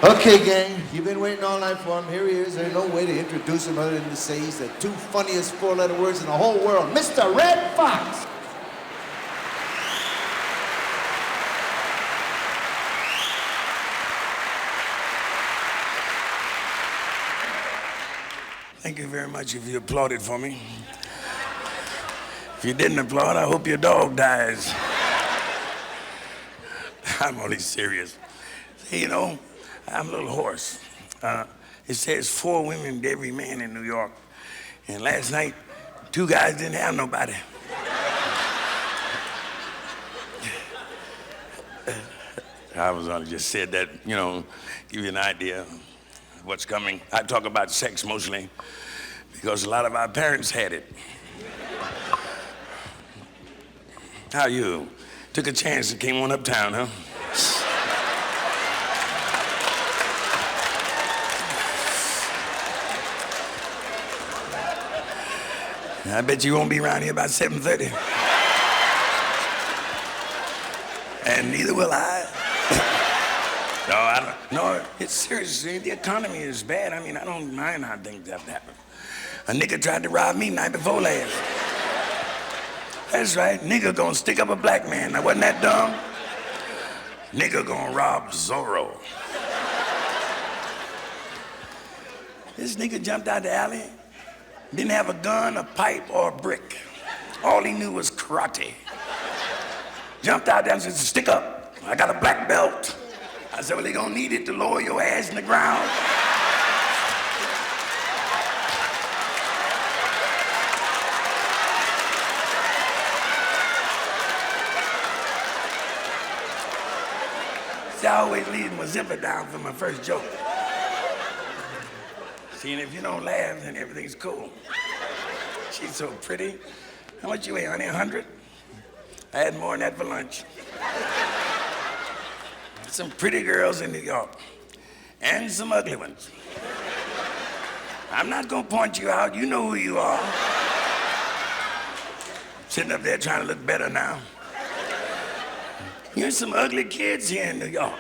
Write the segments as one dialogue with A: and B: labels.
A: Okay, gang, you've been waiting all night for him. Here he is. There's no way to introduce him other than to say he's the two funniest four-letter words in the whole world. Mr. Redd Foxx.
B: Thank you very much if you applauded for me. If you didn't applaud, I hope your dog dies. I'm only serious. Hey, you know, I'm a little hoarse. It says 4 women to every man in New York. And last night, 2 guys didn't have nobody. I was only just said that, you know, give you an idea of what's coming. I talk about sex mostly because a lot of our parents had it. How you? Took a chance and came on uptown, huh? I bet you won't be around here about 7:30. And neither will I. No, it's seriously, the economy is bad. I mean, I don't mind how things have happened. A nigga tried to rob me night before last. That's right, nigga gonna stick up a black man. Now, wasn't that dumb? Nigga gonna rob Zorro. This nigga jumped out the alley, didn't have a gun, a pipe, or a brick. All he knew was karate. Jumped out there and said, stick up. I got a black belt. I said, well, they gonna need it to lower your ass in the ground. See, I always leave my zipper down for my first joke. See, and if you don't laugh, then everything's cool. She's so pretty. How much you weigh, honey, 100? I had more than that for lunch. Some pretty girls in New York, and some ugly ones. I'm not gonna point you out, you know who you are. Sitting up there trying to look better now. Here's some ugly kids here in New York.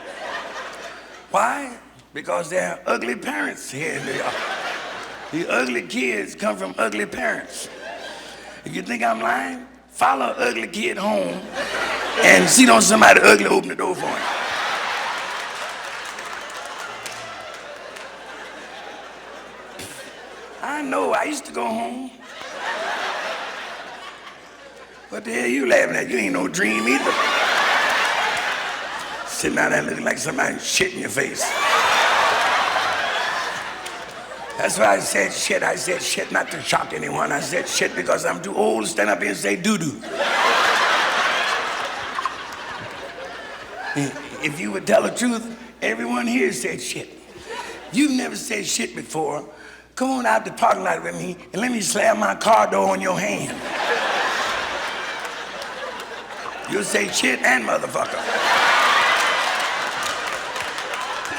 B: Why? Because there are ugly parents here in New York. The ugly kids come from ugly parents. If you think I'm lying, follow an ugly kid home and see don't somebody ugly open the door for him. I know, I used to go home. What the hell you laughing at? You ain't no dream either. Sitting out there looking like somebody shit in your face. That's why I said shit. I said shit not to shock anyone. I said shit because I'm too old to stand up here and say doo-doo. If you would tell the truth, everyone here said shit. You've never said shit before. Come on out the parking lot with me and let me slam my car door on your hand. You'll say shit and motherfucker.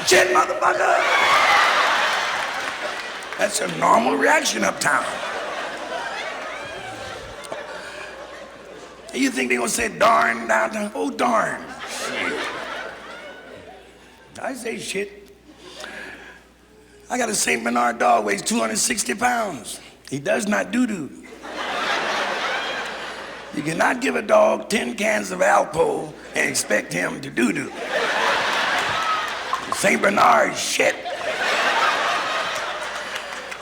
B: Shit, motherfucker. That's a normal reaction uptown. You think they gonna say darn downtown? Oh, darn. Shit. I say shit. I got a St. Bernard dog, weighs 260 pounds. He does not doo-doo. You cannot give a dog 10 cans of Alpo and expect him to doo-doo. St. Bernard shit.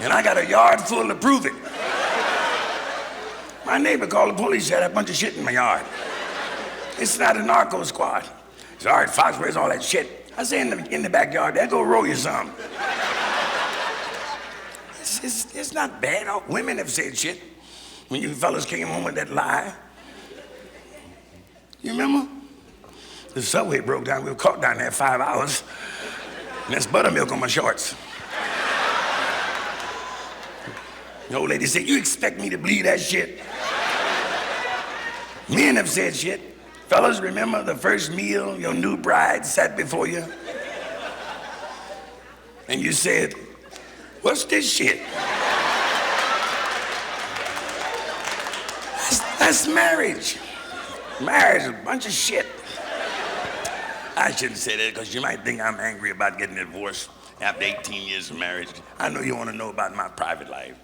B: And I got a yard full to prove it. My neighbor called the police, had a bunch of shit in my yard. It's not a narco squad. He said, all right, Fox, where's all that shit? I say, in the backyard, there, go roll you some. It's not bad. All women have said shit when you fellas came home with that lie. You remember? The subway broke down. We were caught down there 5 hours. And there's buttermilk on my shorts. The old lady said, you expect me to believe that shit? Men have said shit. Fellas, remember the first meal your new bride sat before you? And you said, what's this shit? That's marriage. Marriage is a bunch of shit. I shouldn't say that because you might think I'm angry about getting divorced after 18 years of marriage. I know you want to know about my private life.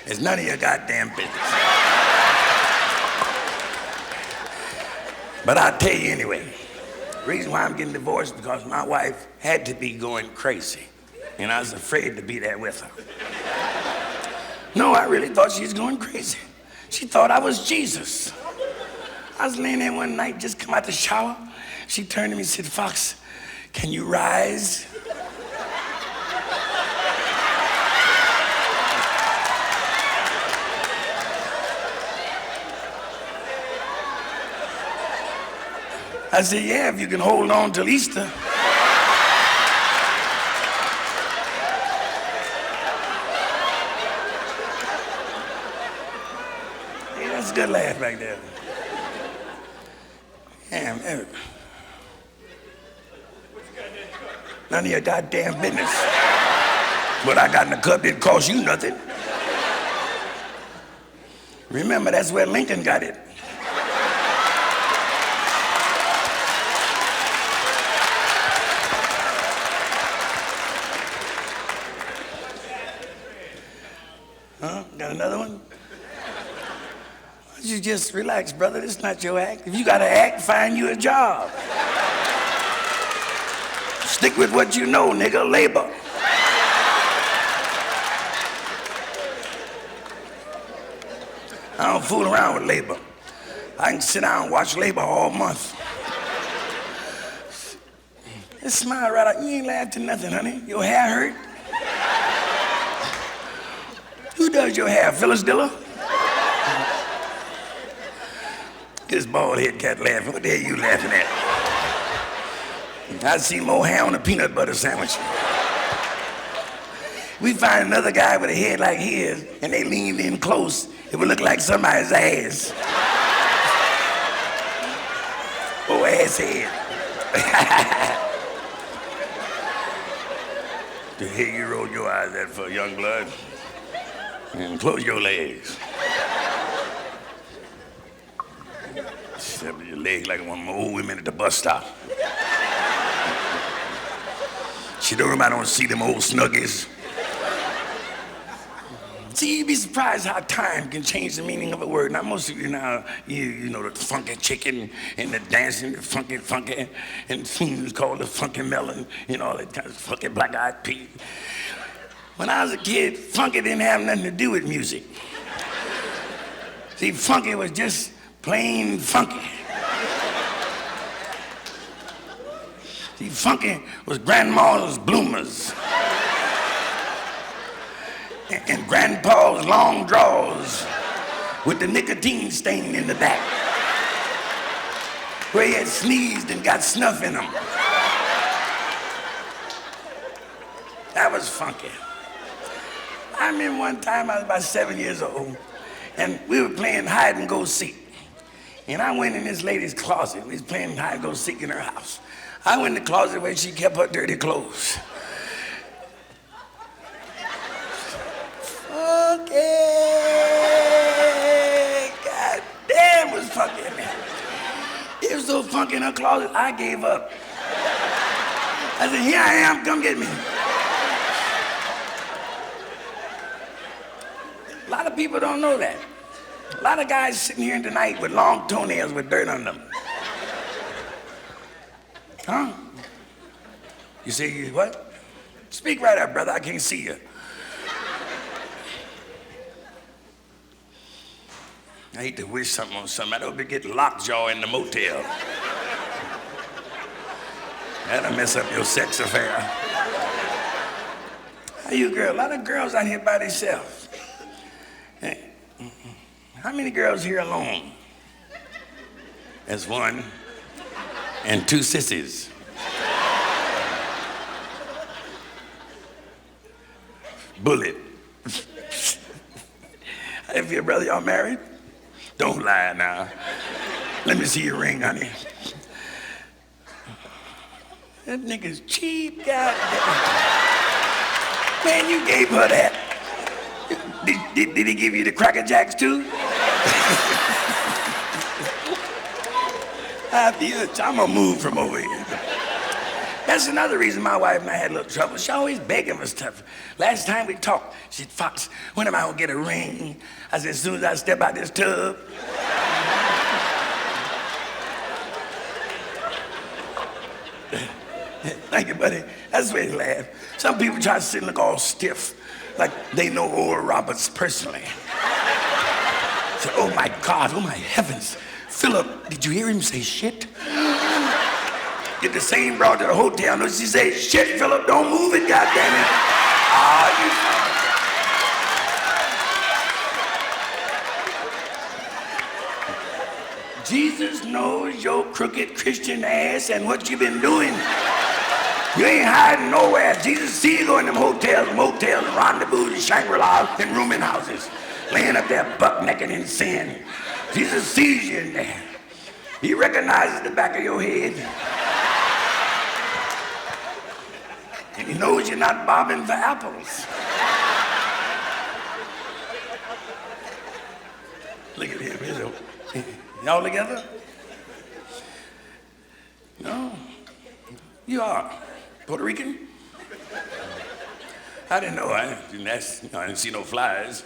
B: It's none of your goddamn business. But I'll tell you anyway. The reason why I'm getting divorced is because my wife had to be going crazy. And I was afraid to be there with her. No, I really thought she was going crazy. She thought I was Jesus. I was laying there one night, just come out the shower. She turned to me and said, Fox, can you rise? I said, yeah, if you can hold on till Easter. Hey, that's a good laugh back there. Damn, Eric. None of your goddamn business. What I got in the cup didn't cost you nothing. Remember, that's where Lincoln got it. Huh? Got another one? Why don't you just relax, brother? This is not your act. If you gotta act, find you a job. Stick with what you know, nigga. Labor. I don't fool around with labor. I can sit down and watch labor all month. Just smile right out. You ain't laughed at nothing, honey. Your hair hurt? Who does your hair? Phyllis Diller? This bald head cat laughing. What the hell you laughing at? I see more hair on a peanut butter sandwich. We find another guy with a head like his, and they leaned in close. It would look like somebody's ass. Oh, ass head. The hell you roll your eyes at for, young blood? And close your legs. Step your legs like one of my old women at the bus stop. She don't nobody don't see them old snuggies. See, you'd be surprised how time can change the meaning of a word. Now, most of you now, you know the funky chicken and the dancing, the funky, and soon it's called the funky melon, you know, all that kind of funky black-eyed pea. When I was a kid, funky didn't have nothing to do with music. See, funky was just plain funky. See, funky was grandma's bloomers. And grandpa's long drawers with the nicotine stain in the back, where he had sneezed and got snuff in them. That was funky. I remember one time I was about 7 years old, and we were playing hide and go seek. And I went in this lady's closet. We was playing hide and go seek in her house. I went in the closet where she kept her dirty clothes. Okay, God damn, it was funky in there. It was so funky in her closet, I gave up. I said, here I am, come get me. A lot of people don't know that. A lot of guys sitting here tonight with long toenails with dirt on them. Huh? You say, you what? Speak right up, brother, I can't see you. I hate to wish something on somebody. I hope they get lockjaw in the motel. That'll mess up your sex affair. How you girl? A lot of girls out here by themselves. Hey, how many girls here alone? That's one. And two sissies. Bullet. If your brother, y'all married? Don't lie now. Let me see your ring, honey. That nigga's cheap, goddamn. Man, you gave her that. Did he give you the Cracker Jacks too? I'm gonna move from over here. That's another reason my wife and I had a little trouble. She always begging for stuff. Last time we talked, she said, Fox, when am I gonna get a ring? I said, as soon as I step out this tub. Thank you, buddy. That's the way to laugh. Some people try to sit and look all stiff, like they know Oral Roberts personally. Say, oh my God, oh my heavens. Philip, did you hear him say shit? Get the same brought to the hotel. No, she say, shit, Philip, don't move it, goddammit. Jesus knows your crooked Christian ass and what you been doing. You ain't hiding nowhere. Jesus see you go in them hotels, motels, rendezvous, Shangri-La's, and rooming houses, laying up there buck naked in sin. Jesus sees you in there. He recognizes the back of your head. And he knows you're not bobbing for apples. Look at him. Y'all together? No? You are Puerto Rican? I didn't know. I didn't see no flies.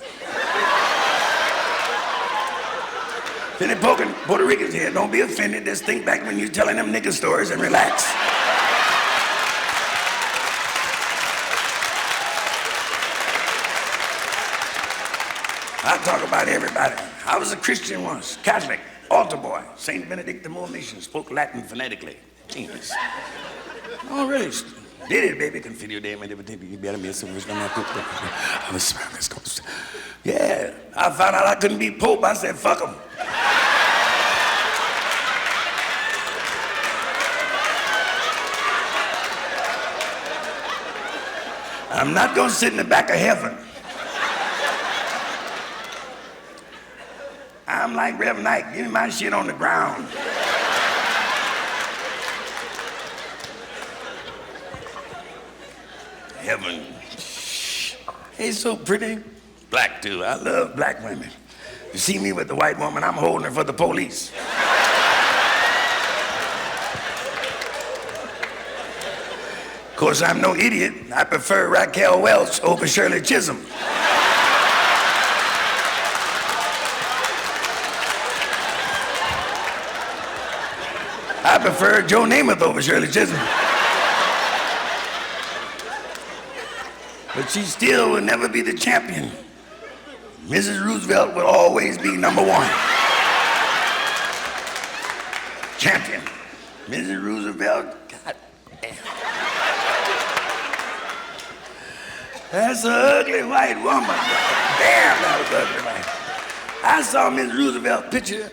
B: If any Puerto Ricans here, don't be offended. Just think back when you're telling them nigga stories and relax. I talk about everybody. I was a Christian once, Catholic, altar boy, St. Benedict the Moor Mission, spoke Latin phonetically. Genius. Oh, really? Did it, baby? Configure them and everything. You better be some wisdom. Yeah, I found out I couldn't be Pope. I said, fuck him. I'm not gonna sit in the back of heaven. I'm like Rev Knight, give me my shit on the ground. Heaven. It's so pretty. Black too. I love black women. You see me with the white woman, I'm holding her for the police. Of course, I'm no idiot. I prefer Raquel Welch over Shirley Chisholm. I prefer Joe Namath over Shirley Chisholm. But she still will never be the champion. Mrs. Roosevelt will always be number one. Champion. Mrs. Roosevelt, God damn. That's an ugly white woman. Damn, that was ugly, man. I saw Mrs. Roosevelt's picture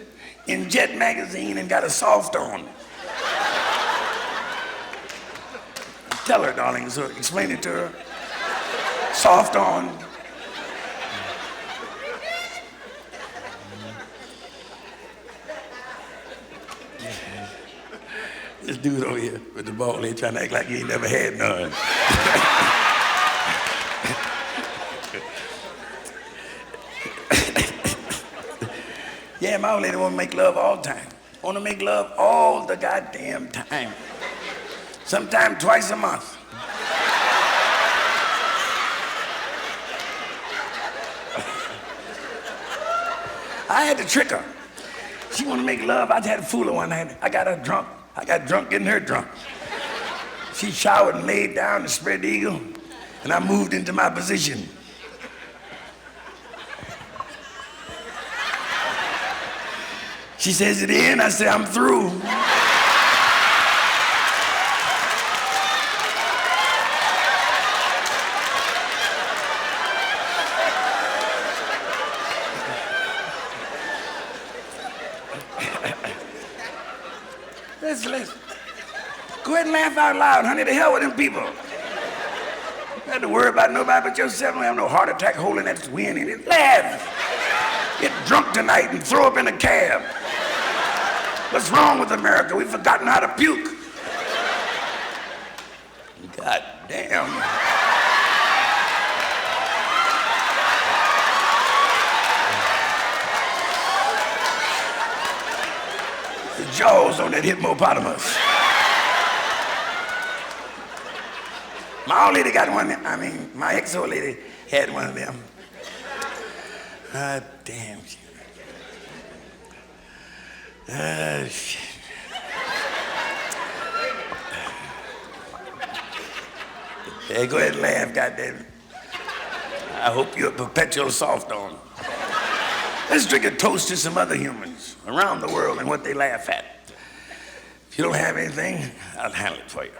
B: in Jet magazine and got a soft on. Tell her, darling, so explain it to her. Soft on. This dude over here with the ball ain't trying to act like he ain't never had none. Yeah, my old lady wanna make love all the time. Wanna make love all the goddamn time. Sometime twice a month. I had to trick her. She wanted to make love. I had to fool her one night. I got her drunk. I got drunk getting her drunk. She showered and laid down and spread the eagle, and I moved into my position. She says, "It in?" I said, "I'm through." Listen. Go ahead and laugh out loud, honey. The hell with them people. You don't have to worry about nobody but yourself. Don't have no heart attack holding that wind in it. Laugh. Get drunk tonight and throw up in a cab. What's wrong with America? We've forgotten how to puke. God damn. The jaws on that hippopotamus. My old lady got one. My ex-old lady had one of them. Ah, damn. Shit. Hey, go ahead and laugh, goddamn. I hope you're a perpetual soft on. Let's drink a toast to some other humans around the world and what they laugh at. If you don't have anything, I'll handle it for you.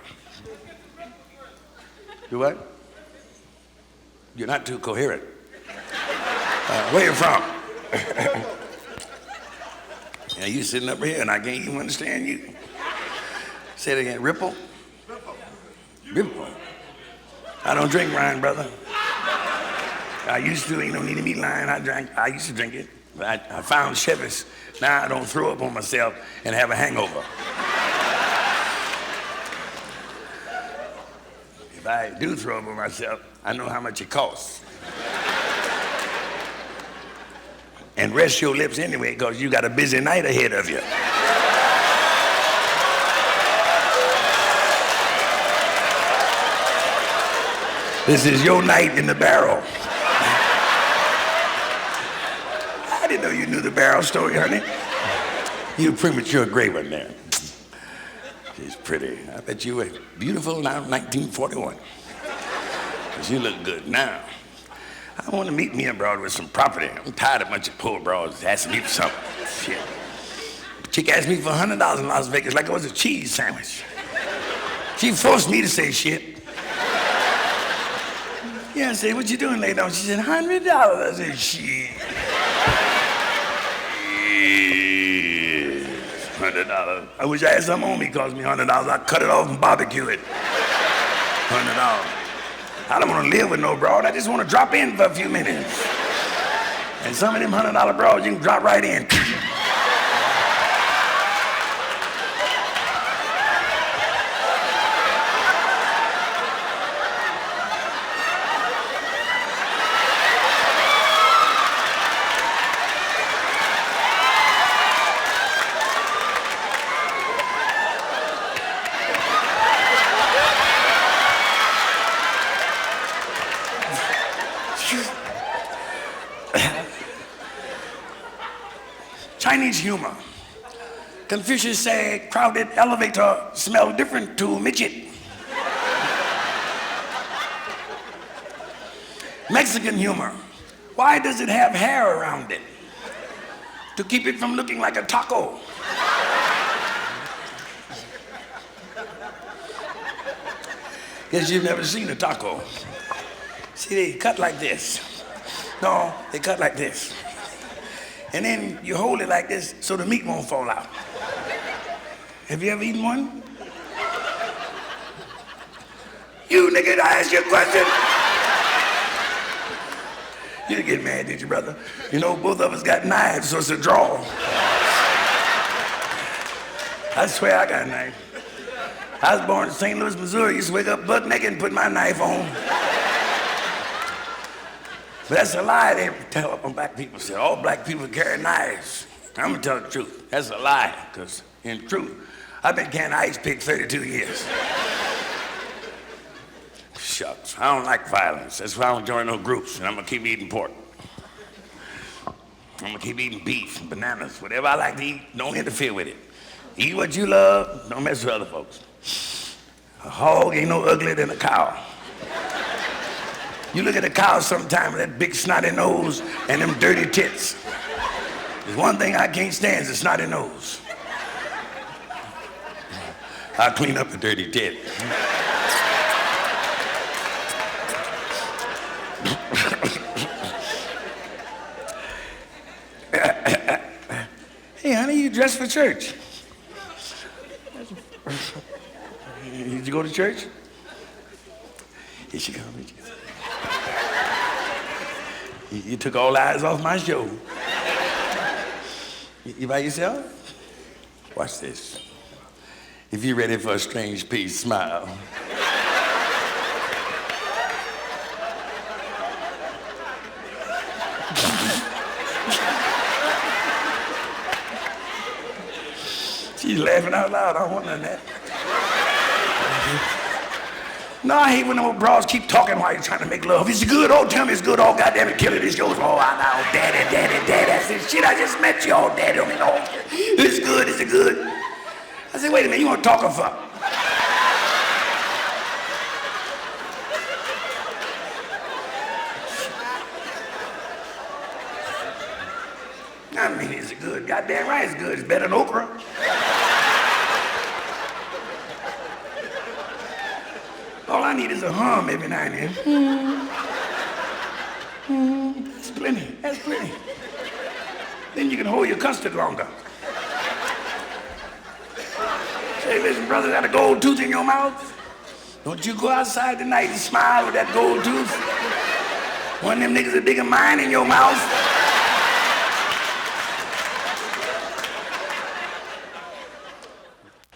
B: You what? You're not too coherent. Where you from? Yeah, you sitting up here and I can't even understand you. Say it again. Ripple? Ripple. I don't drink wine, brother. I used to, ain't no need to be lying. I used to drink it. But I found Chevy's. Now I don't throw up on myself and have a hangover. If I do throw up on myself, I know how much it costs. And rest your lips anyway, because you got a busy night ahead of you. This is your night in the barrel. I didn't know you knew the barrel story, honey. You premature gray one there. She's pretty. I bet you were beautiful now in 1941. Because you look good now. I want to meet me a broad with some property. I'm tired of a bunch of poor broads asking me for something. Shit. Chick asked me for $100 in Las Vegas like it was a cheese sandwich. She forced me to say shit. Yeah, I said, what you doing later on? She said, $100. I said, shit. $100. I wish I had something on me, cost me $100. I'd cut it off and barbecue it. $100. I don't want to live with no broad. I just want to drop in for a few minutes. And some of them $100 broads, you can drop right in. Chinese humor. Confucius said, crowded elevator smell different to midget. Mexican humor. Why does it have hair around it? To keep it from looking like a taco. Guess you've never seen a taco. See, they cut like this. No, they cut like this. And then you hold it like this so the meat won't fall out. Have you ever eaten one? You nigga, I asked you a question. You didn't get mad, did you, brother? You know, both of us got knives, so it's a draw. I swear I got a knife. I was born in St. Louis, Missouri. Used to wake up butt naked and put my knife on. But that's a lie they tell up on black people. Say all black people carry knives. I'm gonna tell the truth. That's a lie, because in truth, I've been carrying ice pick 32 years. Shucks, I don't like violence. That's why I don't join no groups, and I'm gonna keep eating pork. I'm gonna keep eating beef, bananas, whatever I like to eat, don't interfere with it. Eat what you love, don't mess with other folks. A hog ain't no uglier than a cow. You look at a cow sometime with that big snotty nose and them dirty tits. There's one thing I can't stand is a snotty nose. I'll clean up a dirty tit. Hey, honey, you dressed for church. Did you go to church? Here she comes. You took all eyes off my show. You by yourself? Watch this. If you're ready for a strange piece, smile. She's laughing out loud. I don't want none of that. No, I hate when old bras keep talking while you're trying to make love. Is it good? Oh, tell me it's good. Oh, goddamn it, kill it. It's yours. Oh, I know. Daddy. That's it. Shit, I just met you. Oh, daddy. Oh, it's good. Is it good? I said, wait a minute. You want to talk or fuck? I mean, is it good? Goddamn right it's good. It's better than okra. All I need is a hum every now and then. That's plenty. That's plenty. Then you can hold your custard longer. Say, listen, brother, got a gold tooth in your mouth? Don't you go outside tonight and smile with that gold tooth. One of them niggas is bigger than mine in your mouth.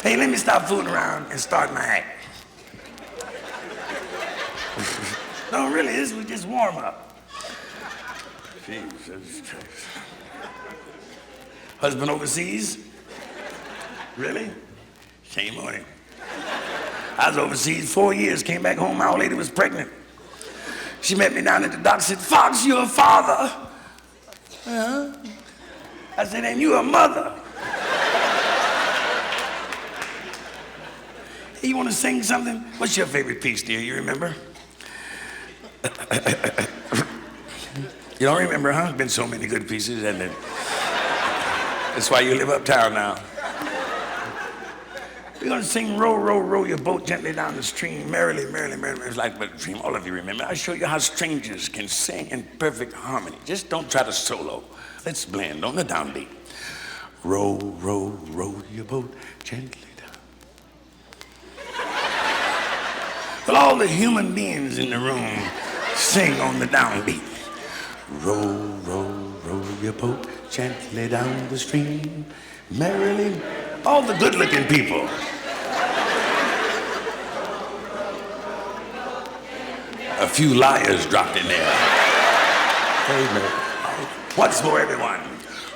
B: Hey, let me stop fooling around and start my act. No, really, this was just warm up. Jesus Christ. Husband overseas? Really? Shame on him. I was overseas 4 years, came back home, my old lady was pregnant. She met me down at the dock, said, Fox, you're a father. Huh? I said, and you a mother. Hey, you want to sing something? What's your favorite piece, dear? You remember? You don't remember, huh? Been so many good pieces, hasn't it? That's why you live uptown now. We're gonna sing row, row, row your boat gently down the stream, merrily, merrily, merrily. It's like but a dream. All of you remember. I'll show you how strangers can sing in perfect harmony. Just don't try to solo. Let's blend on the downbeat. Row, row, row your boat gently down. Well, all the human beings in the room sing on the downbeat. Row, row, row your boat gently down the stream, merrily. All the good-looking people. A few liars dropped in there. Amen. Once more, everyone.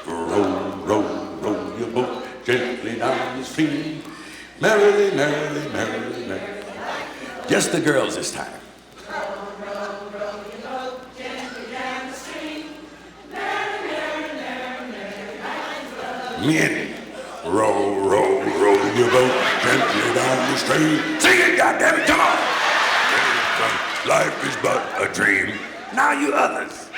B: Row, row, row your boat gently down the stream, merrily, merrily, merrily, merrily. Just the girls this time. Men, row, row, row your boat gently down the stream. Sing it, goddammit, come on! Life is but a dream. Now you others.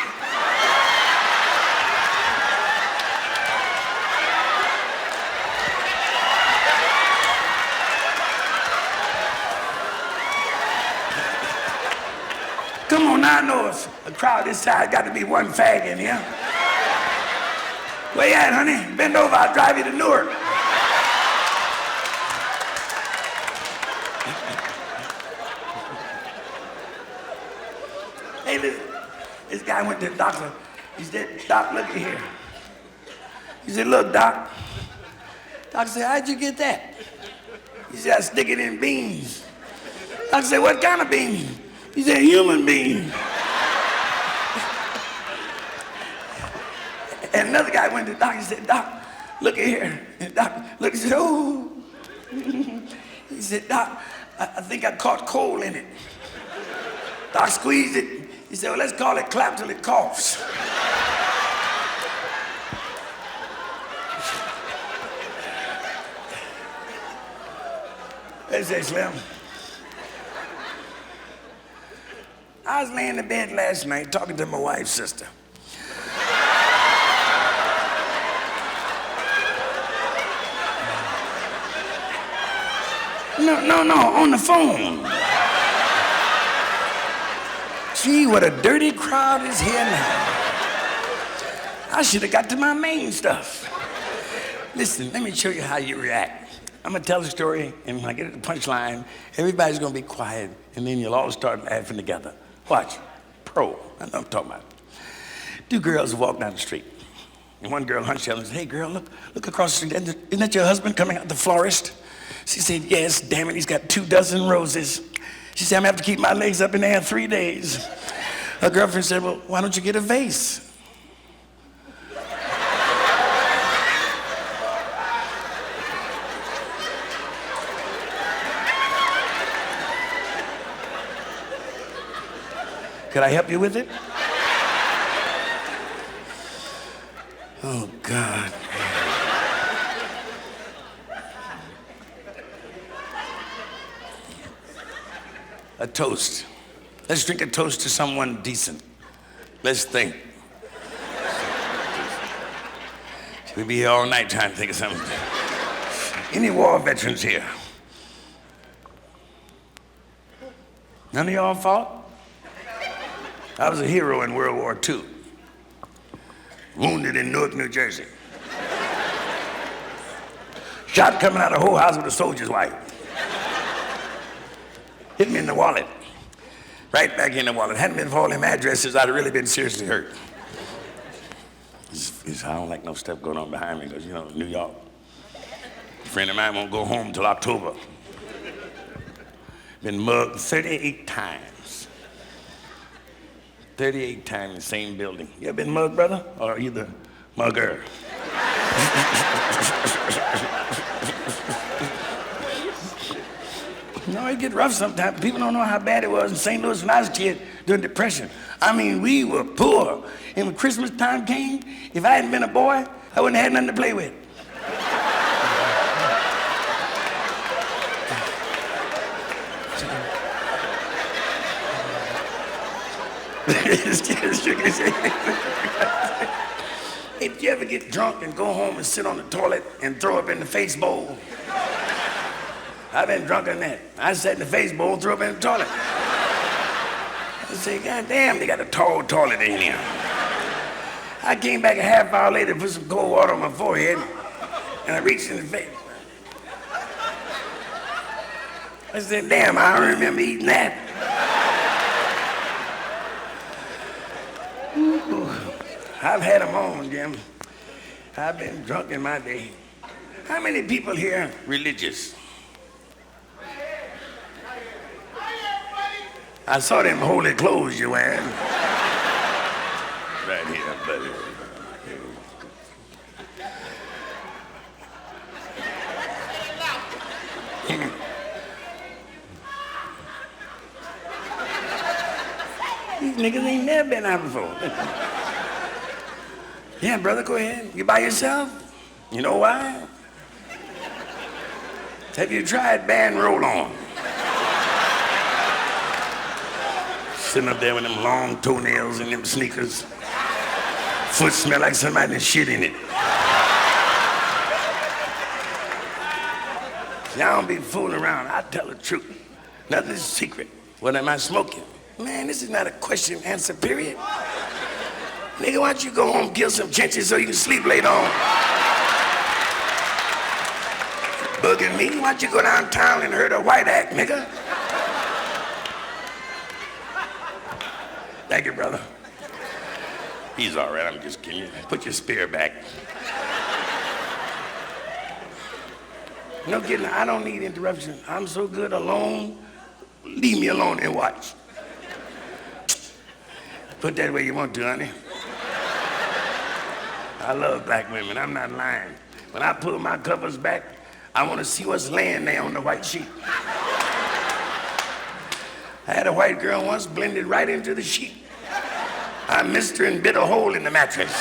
B: Come on, now I know it's a crowd this size, got to be one fag in here. Where you at, honey? Bend over, I'll drive you to Newark. Hey, listen, this guy went to the doctor. He said, Doc, look here. He said, look, Doc. Doctor said, how'd you get that? He said, I stick it in beans. Doctor said, what kind of beans? He said, human beans. And another guy went to the doctor and said, Doc, look at here. And Doc looked and said, oh. He said, Doc, I think I caught coal in it. Doc squeezed it. He said, well, let's call it clap till it coughs. They say, Slim, I was laying in bed last night talking to my wife's sister. No, on the phone. Gee, what a dirty crowd is here now. I should have got to my main stuff. Listen, let me show you how you react. I'm gonna tell a story, and when I get to the punchline, everybody's gonna be quiet, and then you'll all start laughing together. Watch. Pro. I know what I'm talking about. Two girls walk down the street, and one girl hunched down and said, hey, girl, look across the street. Isn't that your husband coming out the florist? She said, yes, damn it, he's got 24 roses. She said, I'm gonna have to keep my legs up in the air 3 days. Her girlfriend said, well, why don't you get a vase? Could I help you with it? Oh, God. A toast. Let's drink a toast to someone decent. Let's think. We'll be here all night trying to think of something. Any war veterans here? None of y'all fought? I was a hero in World War II. Wounded in Newark, New Jersey. Shot coming out of the whole house with a soldier's wife. Hit me in the wallet. Right back in the wallet. Hadn't been for all them addresses, I'd have really been seriously hurt. I don't like no stuff going on behind me because, you know, New York. A friend of mine won't go home till October. Been mugged 38 times. 38 times in the same building. You ever been mugged, brother? Or either mugger? You know, it get rough sometimes. People don't know how bad it was in St. Louis when I was a kid during the Depression. I mean, we were poor. And when Christmas time came, if I hadn't been a boy, I wouldn't have had nothing to play with. If you ever get drunk and go home and sit on the toilet and throw up in the face bowl, I've been drunk on that. I sat in the face bowl and threw up in the toilet. I say, God damn, they got a tall toilet in here. I came back a half hour later, put some cold water on my forehead, and I reached in the face. I said, damn, I don't remember eating that. Ooh, I've had them on, Jim. I've been drunk in my day. How many people here religious? I saw them holy clothes you're wearing. Right here, buddy. These niggas ain't never been out before. Yeah, brother, go ahead. You by yourself? You know why? Have you tried band roll-on? Sitting up there with them long toenails and them sneakers. Foot smell like somebody done shit in it. Y'all don't be fooling around. I tell the truth. Nothing's secret. What am I smoking? Man, this is not a question and answer period. Nigga, why don't you go home, kill some chinches so you can sleep later on? Bugging me? Why don't you go downtown and hurt a white act, nigga? Thank you, brother. He's all right, I'm just kidding. Put your spear back. No kidding, I don't need interruption. I'm so good alone. Leave me alone and watch. Put that where you want to, honey. I love black women, I'm not lying. When I pull my covers back, I want to see what's laying there on the white sheet. I had a white girl once blended right into the sheet. I missed her and bit a hole in the mattress.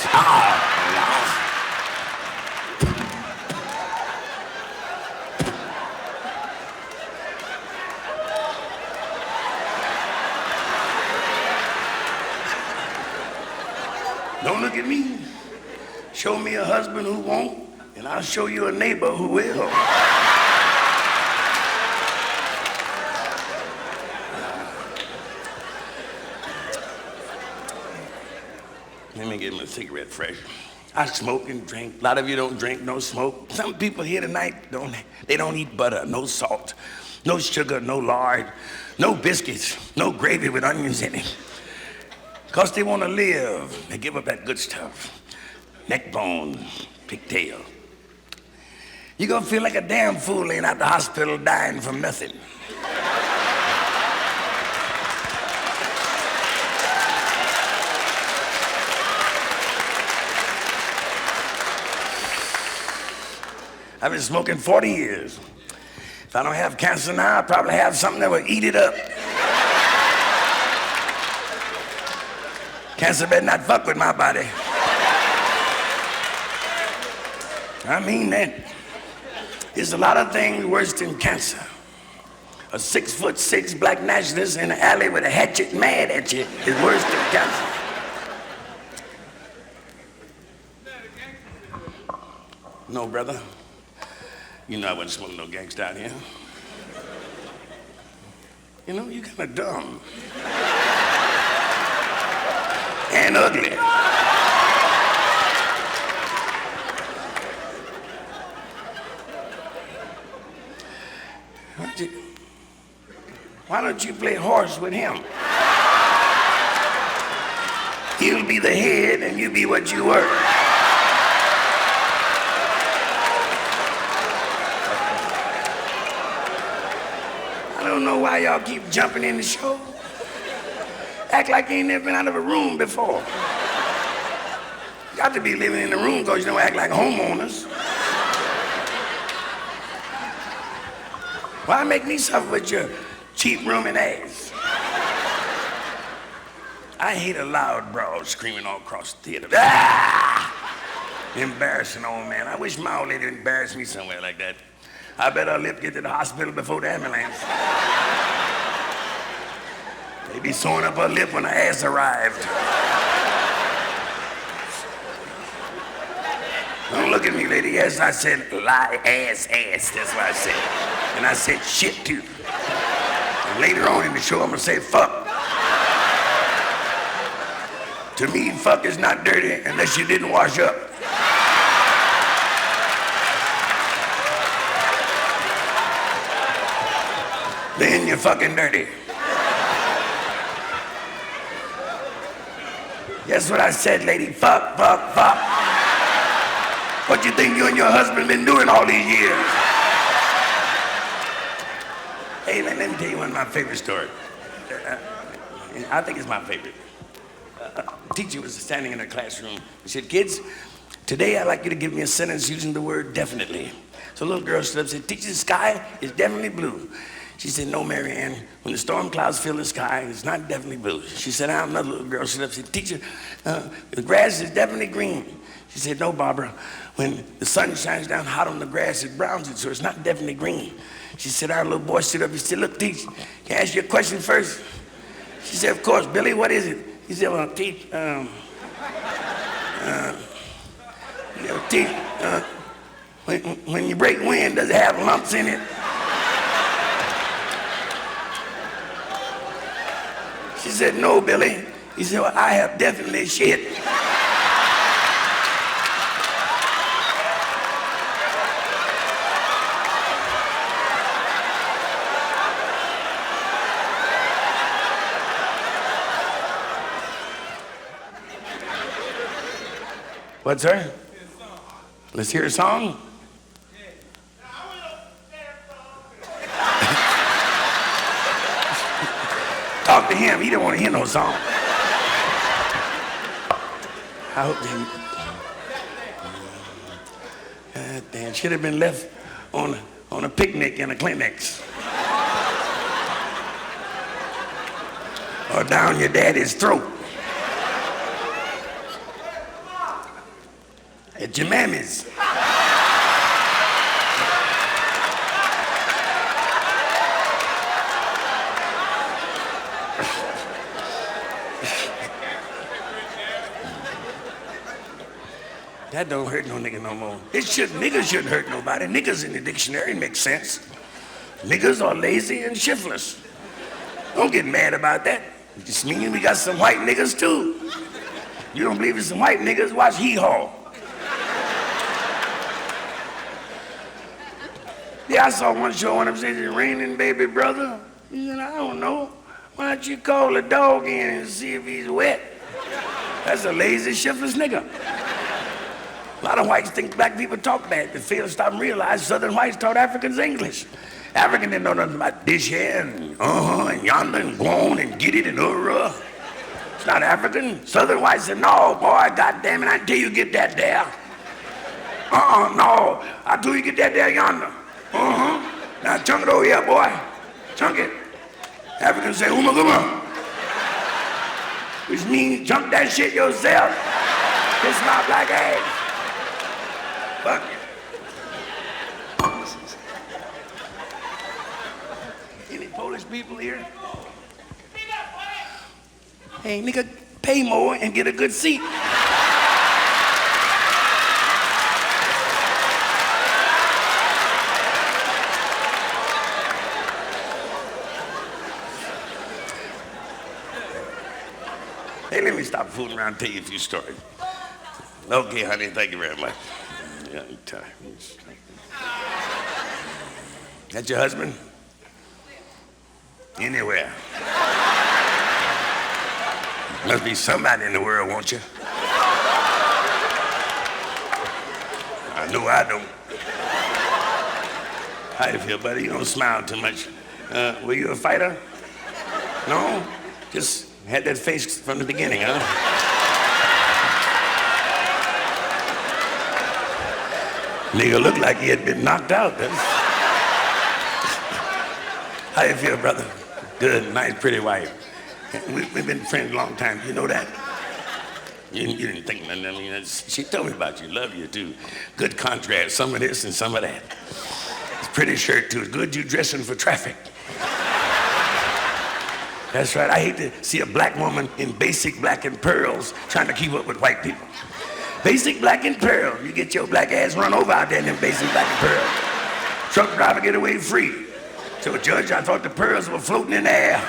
B: Don't look at me. Show me a husband who won't, and I'll show you a neighbor who will. Let me get him a cigarette fresh. I smoke and drink. A lot of you don't drink, no smoke. Some people here tonight, they don't eat butter, no salt, no sugar, no lard, no biscuits, no gravy with onions in it. Because they want to live. They give up that good stuff. Neck bone, pigtail. You're going to feel like a damn fool laying out the hospital dying from nothing. I've been smoking 40 years. If I don't have cancer now, I probably have something that will eat it up. Cancer better not fuck with my body. I mean that. There's a lot of things worse than cancer. A 6'6" black nationalist in the alley with a hatchet mad at you is worse than cancer. No, brother. You know I wasn't smoking no gangsta out here. You know, you kind of dumb. And ugly. Why don't you play horse with him? He'll be the head and you be what you were. I don't know why y'all keep jumping in the show. Act like you ain't never been out of a room before. Got to be living in the room because you don't act like homeowners. Why make me suffer with your cheap rooming ass? I hate a loud broad screaming all across the theater. Ah! Embarrassing old man. I wish my old lady would embarrass me somewhere like that. I bet I'll live to get to the hospital before the ambulance. They be sewing up her lip when her ass arrived. Don't look at me, lady. Yes, I said lie, ass. That's what I said. And I said shit too. And later on in the show, I'm gonna say fuck. To me, fuck is not dirty unless you didn't wash up. Then you're fucking dirty. Guess what I said, lady? Fuck. What you think you and your husband been doing all these years? Hey, let me tell you one of my favorite stories. I think it's my favorite. A teacher was standing in her classroom. She said, kids, today I'd like you to give me a sentence using the word definitely. So a little girl stood up and said, teacher, the sky is definitely blue. She said, no, Mary Ann, when the storm clouds fill the sky, it's not definitely blue. She said, I'm another little girl stood up and said, teacher, the grass is definitely green. She said, no, Barbara, when the sun shines down hot on the grass, it browns it, so it's not definitely green. She said, our little boy stood up, he said, look, teacher, can I ask you a question first? She said, of course, Billy, what is it? He said, well, teach, when you break wind, does it have lumps in it? She said, no, Billy. He said, well, I have definitely shit. What, sir? Let's hear a song. Talk to him. He didn't want to hear no song. I hope they... God damn, should have been left on a picnic in a Kleenex. Or down your daddy's throat. At your mammy's. That don't hurt no nigga no more. Niggas shouldn't hurt nobody. Niggas in the dictionary makes sense. Niggas are lazy and shiftless. Don't get mad about that. It just means we got some white niggas too. You don't believe it's some white niggas? Watch Hee Haw. Yeah, I saw one show, one of them said, it's raining, baby brother. He said, I don't know. Why don't you call the dog in and see if he's wet? That's a lazy, shiftless nigga. A lot of whites think black people talk bad. They fail to stop and realize Southern whites taught Africans English. African didn't know nothing about this here and and yonder and gone and get it and It's not African. Southern whites said, no, boy, goddamn it, I tell you get that there. No, I tell you get that there yonder. Now chunk it over here, boy. Chunk it. Africans say, which means jump that shit yourself. Kiss my black ass. Fuck you. Any Polish people here? Hey, nigga, pay more and get a good seat. Hey, let me stop fooling around and tell you a few stories. Okay, honey, thank you very much. Yeah, that's your husband? Anywhere. Must be somebody in the world, won't you? I know I don't. How you feel, buddy? You don't smile too much. Were you a fighter? No? Just had that face from the beginning, huh? Nigga looked like he had been knocked out. How you feel, brother? Good, nice, pretty wife. We've been friends a long time. You know that? You didn't think nothing. I mean, she told me about you. Love you, too. Good contrast. Some of this and some of that. It's a pretty shirt, too. It's good you dressing for traffic. That's right. I hate to see a black woman in basic black and pearls trying to keep up with white people. Basic black and pearl. You get your black ass run over out there in them basic black and pearl. Truck driver get away free. So, Judge, I thought the pearls were floating in the air.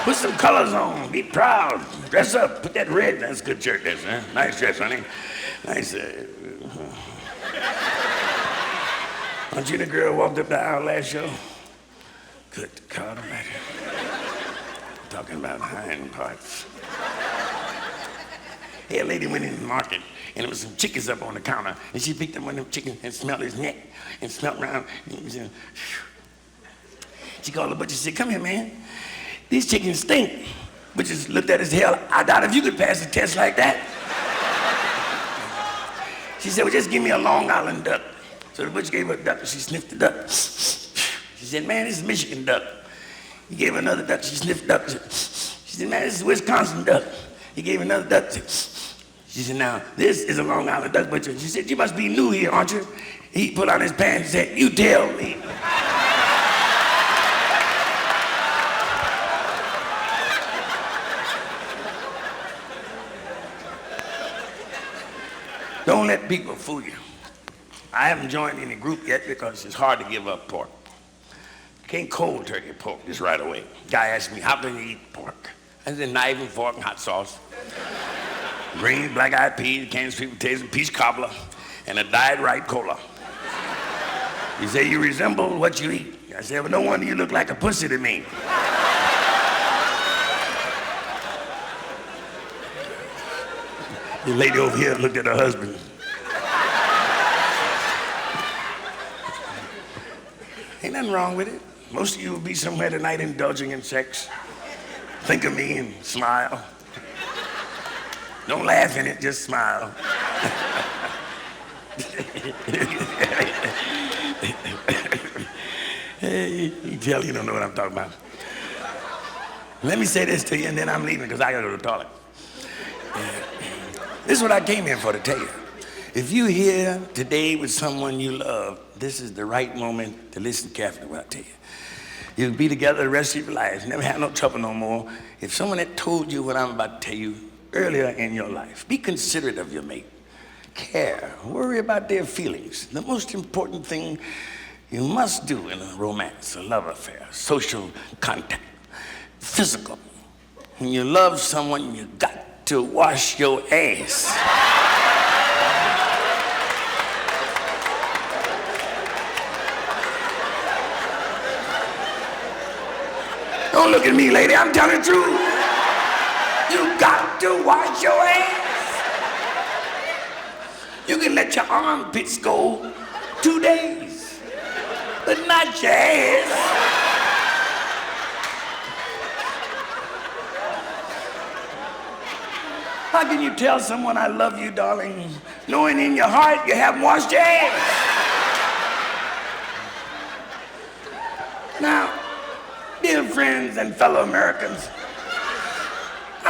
B: Put some colors on. Be proud. Dress up. Put that red. That's a good shirt, that's, huh? Nice dress, honey. Nice. Aren't you the girl who walked up the aisle last show? Good God almighty. Talking about hind parts. Hey, a lady went in the market, and there was some chickens up on the counter, and she picked up one of them chickens and smelled his neck, and smelled around. And she called the butcher and said, "Come here, man. These chickens stink." Butcher looked at his hell. "I doubt if you could pass a test like that." She said, "Well, just give me a Long Island duck." So the butcher gave her a duck, and she sniffed the duck. She said, "Man, this is Michigan duck." He gave her another duck. She sniffed duck. She said, "Man, this is Wisconsin duck." He gave her another duck. She said, "Now, this is a Long Island duck butcher." She said, "You must be new here, aren't you?" He put on his pants and said, "You tell me." Don't let people fool you. I haven't joined any group yet because it's hard to give up pork. You can't cold turkey pork just right away. Guy asked me, "How can you eat pork?" I said, "Knife and fork and hot sauce. Greens, black-eyed peas, canned sweet potatoes, peach cobbler, and a dyed right cola." He said, "You resemble what you eat." I said, "Well, no wonder you look like a pussy to me." The lady over here looked at her husband. Ain't nothing wrong with it. Most of you will be somewhere tonight indulging in sex. Think of me and smile. Don't laugh in it, just smile. Hey, you tell you don't know what I'm talking about. Let me say this to you, and then I'm leaving because I gotta go to the toilet. This is what I came here for to tell you. If you're here today with someone you love, this is the right moment to listen carefully to what I tell you. You'll be together the rest of your life, never have no trouble no more. If someone had told you what I'm about to tell you earlier in your life, be considerate of your mate. Care, worry about their feelings. The most important thing you must do in a romance, a love affair, social contact, physical. When you love someone, you got to wash your ass. Don't look at me, lady, I'm telling the truth. You got to wash your ass. You can let your armpits go 2 days, but not your ass. How can you tell someone I love you, darling, knowing in your heart you haven't washed your ass? Now, dear friends and fellow Americans,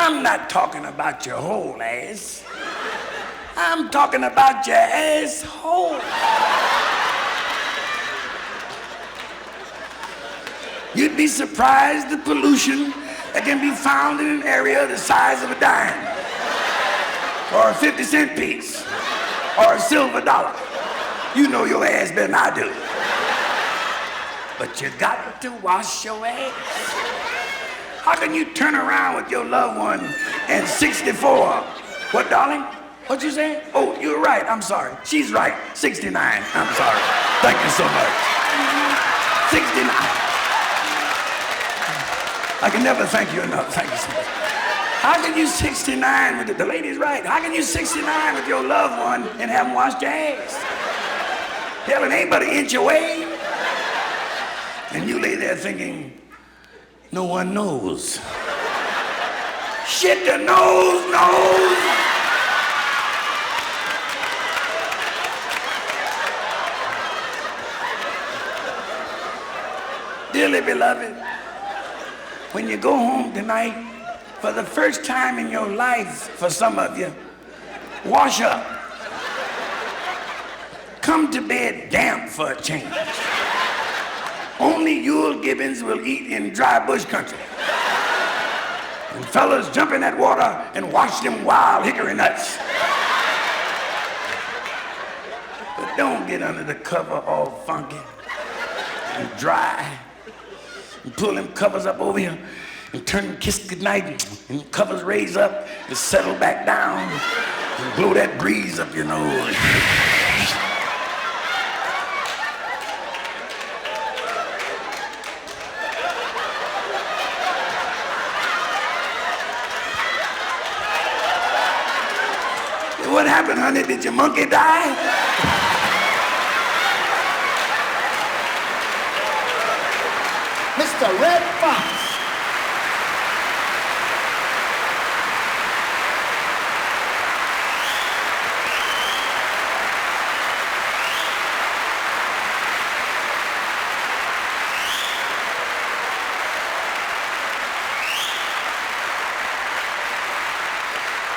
B: I'm not talking about your whole ass. I'm talking about your asshole. You'd be surprised the pollution that can be found in an area the size of a dime, or a 50-cent piece, or a silver dollar. You know your ass better than I do. But you got to wash your ass. How can you turn around with your loved one and 64? What, darling? What you say? Oh, you're right. I'm sorry. She's right. 69. I'm sorry. Thank you so much. 69. I can never thank you enough. Thank you so much. How can you 69 with the lady's right? How can you 69 with your loved one and haven't washed your ass? Hell, it ain't but an inch away. And you lay there thinking, no one knows. Shit, the nose knows. Dearly beloved, when you go home tonight, for the first time in your life, for some of you, wash up. Come to bed damp for a change. Only Yule Gibbons will eat in dry bush country. And fellas jump in that water and wash them wild hickory nuts. But don't get under the cover all funky and dry. And pull them covers up over you and turn and kiss goodnight, and covers raise up and settle back down and blow that breeze up your nose. What happened, honey? Did your monkey die?
A: Mr. Redd Foxx.